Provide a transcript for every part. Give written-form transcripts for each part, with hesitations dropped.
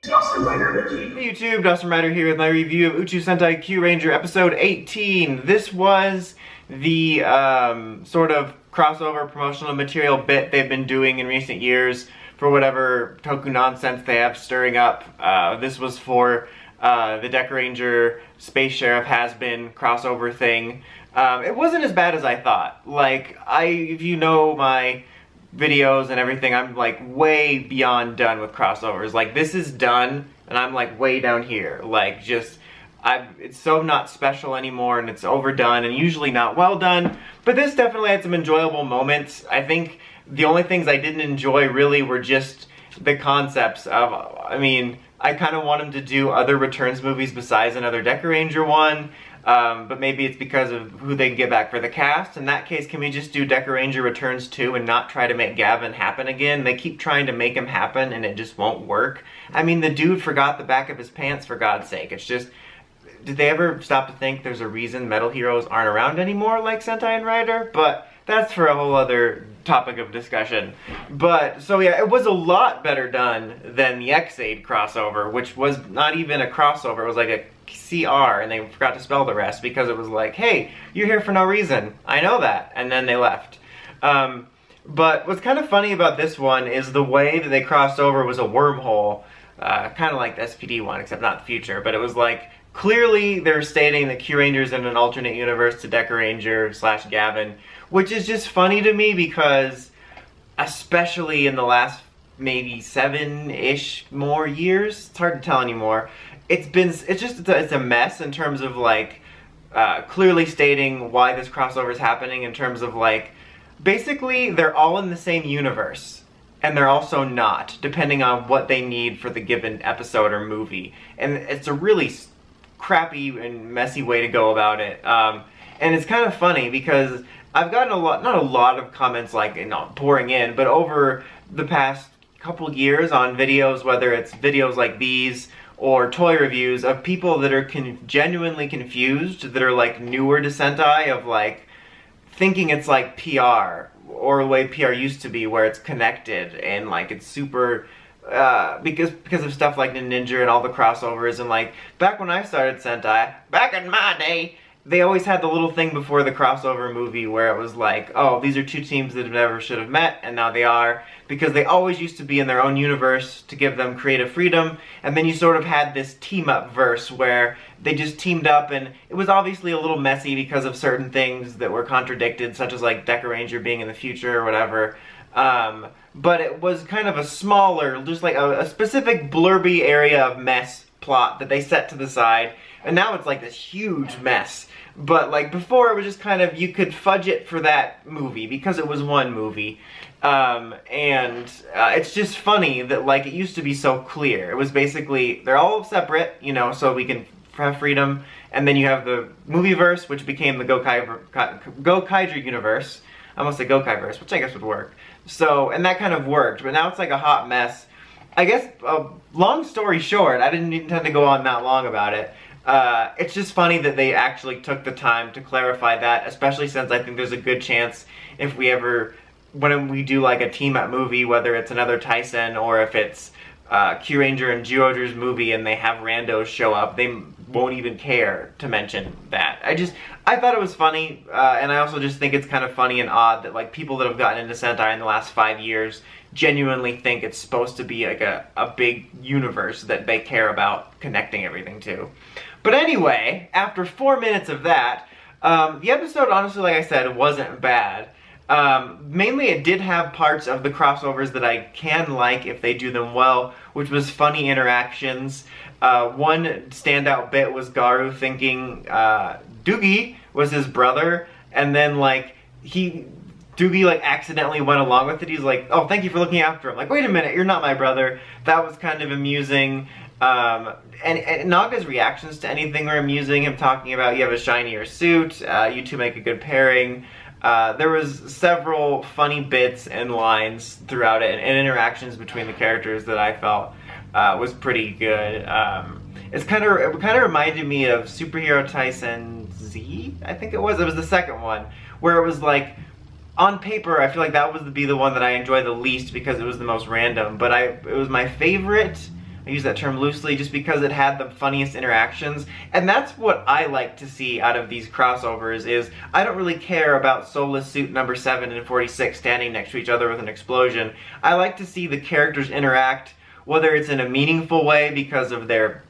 Hey YouTube, Dawson Rider here with my review of Uchu Sentai Kyuranger episode 18. This was the sort of crossover promotional material bit they've been doing in recent years for whatever toku nonsense they have stirring up. This was for the Dekaranger Space Sheriff Has-Been crossover thing. It wasn't as bad as I thought. Like, if you know my videos and everything, I'm like way beyond done with crossovers. Like, this is done and I'm like way down here. Like, just it's so not special anymore and it's overdone and usually not well done. But this definitely had some enjoyable moments. I think the only things I didn't enjoy really were just the concepts of, I mean, I kind of want him to do other Returns movies besides another Dekaranger one. But maybe it's because of who they can get back for the cast. In that case, can we just do Dekaranger Returns 2 and not try to make Gavan happen again? They keep trying to make him happen and it just won't work. I mean, the dude forgot the back of his pants, for God's sake. It's just, did they ever stop to think there's a reason metal heroes aren't around anymore like Sentai and Rider? But that's for a whole other topic of discussion. But, so yeah, it was a lot better done than the X-Aid crossover, which was not even a crossover, it was like a CR, and they forgot to spell the rest because it was like, hey, you're here for no reason. I know that. And then they left. But what's kind of funny about this one is the way that they crossed over was a wormhole, kind of like the SPD one, except not the future, but it was like, clearly they're stating that Kyuranger's in an alternate universe to Dekaranger / Gavan, which is just funny to me because, especially in the last maybe 7-ish more years, it's hard to tell anymore, it's a mess in terms of like, clearly stating why this crossover is happening in terms of like, basically they're all in the same universe. And they're also not, depending on what they need for the given episode or movie. And it's a really crappy and messy way to go about it. And it's kind of funny because I've gotten not a lot of comments like, you know, pouring in, but over the past couple years on videos, whether it's videos like these or toy reviews of people that are genuinely confused, that are like newer to Sentai, of like thinking it's like PR or the way PR used to be, where it's connected and like it's super because of stuff like Ninja and all the crossovers. And like back when I started Sentai, back in my day, they always had the little thing before the crossover movie where it was like, oh, these are two teams that never should have met, and now they are, because they always used to be in their own universe to give them creative freedom. And then you sort of had this team-up verse where they just teamed up, and it was obviously a little messy because of certain things that were contradicted, such as like Dekaranger being in the future or whatever. But it was kind of a smaller, just like a specific blurby area of mess plot that they set to the side. And now it's like this huge mess. But like before, it was just kind of, you could fudge it for that movie because it was one movie. It's just funny that like it used to be so clear. It was basically, they're all separate, you know, so we can have freedom. And then you have the movieverse, which became the Gokaiger universe. I almost said Gokaiverse, which I guess would work. So, and that kind of worked, but now it's like a hot mess. I guess, long story short, I didn't intend to go on that long about it. It's just funny that they actually took the time to clarify that, especially since I think there's a good chance if we ever, when we do like a team-up movie, whether it's another Tyson or if it's Kyuranger and Zyuohger's movie and they have randos show up, they won't even care to mention that. I thought it was funny, and I also just think it's kind of funny and odd that like people that have gotten into Sentai in the last 5 years genuinely think it's supposed to be like a big universe that they care about connecting everything to. But anyway, after 4 minutes of that, the episode, honestly, like I said, wasn't bad. Mainly it did have parts of the crossovers that I can like if they do them well, which was funny interactions. One standout bit was Garu thinking Doogie was his brother, and then like Doogie like accidentally went along with it. He's like, oh, thank you for looking after him. Like, wait a minute, you're not my brother. That was kind of amusing. And Naga's reactions to anything were amusing. Him talking about, you have a shinier suit, you two make a good pairing. There was several funny bits and lines throughout it, and interactions between the characters that I felt was pretty good. It kind of reminded me of Superhero Tyson Z, I think it was. It was the second one, where it was like, on paper, I feel like that would be the one that I enjoy the least because it was the most random. But it was my favorite I use that term loosely just because it had the funniest interactions, and that's what I like to see out of these crossovers. Is I don't really care about Soulless Suit number 7 and 46 standing next to each other with an explosion. I like to see the characters interact, whether it's in a meaningful way because of their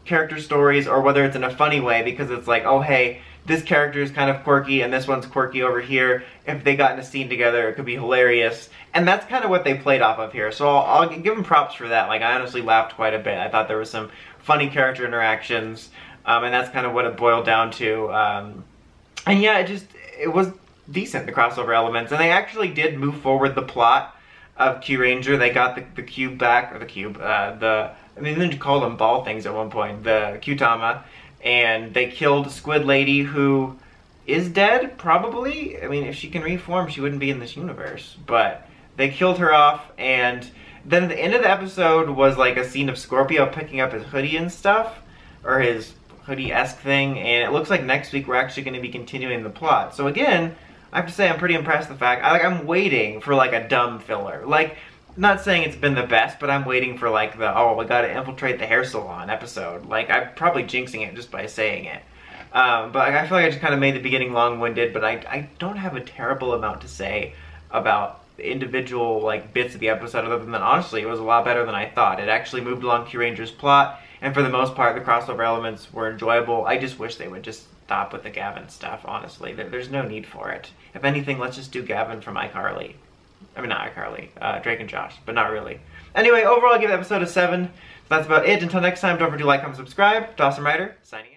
character stories, or whether it's in a funny way because it's like, oh hey, this character is kind of quirky and this one's quirky over here. If they got in a scene together, it could be hilarious. And that's kind of what they played off of here. So I'll give them props for that. Like, I honestly laughed quite a bit. I thought there was some funny character interactions, and that's kind of what it boiled down to. And yeah, it was decent, the crossover elements. And they actually did move forward the plot of Kyuranger. They got the cube back, or the cube, I mean, they called them ball things at one point, the Kyutama. And they killed Squid Lady, who is dead, probably. I mean, if she can reform, she wouldn't be in this universe. But they killed her off, and then at the end of the episode was like a scene of Scorpio picking up his hoodie and stuff, or his hoodie-esque thing, and it looks like next week we're actually going to be continuing the plot. So again, I have to say I'm pretty impressed with the fact, I'm waiting for like a dumb filler. Like, not saying it's been the best, but I'm waiting for like the, oh, we gotta infiltrate the hair salon episode. Like, I'm probably jinxing it just by saying it. But I feel like I just kind of made the beginning long-winded, but I don't have a terrible amount to say about the individual like bits of the episode, other than honestly, it was a lot better than I thought. It actually moved along Kyuranger's plot, and for the most part, the crossover elements were enjoyable. I just wish they would just stop with the Gavan stuff, honestly. There's no need for it. If anything, let's just do Gavan from iCarly. I mean, not iCarly, Drake and Josh, but not really. Anyway, overall, I give the episode a 7. So that's about it. Until next time, don't forget to like, comment, subscribe. Dawson Ryder, signing out.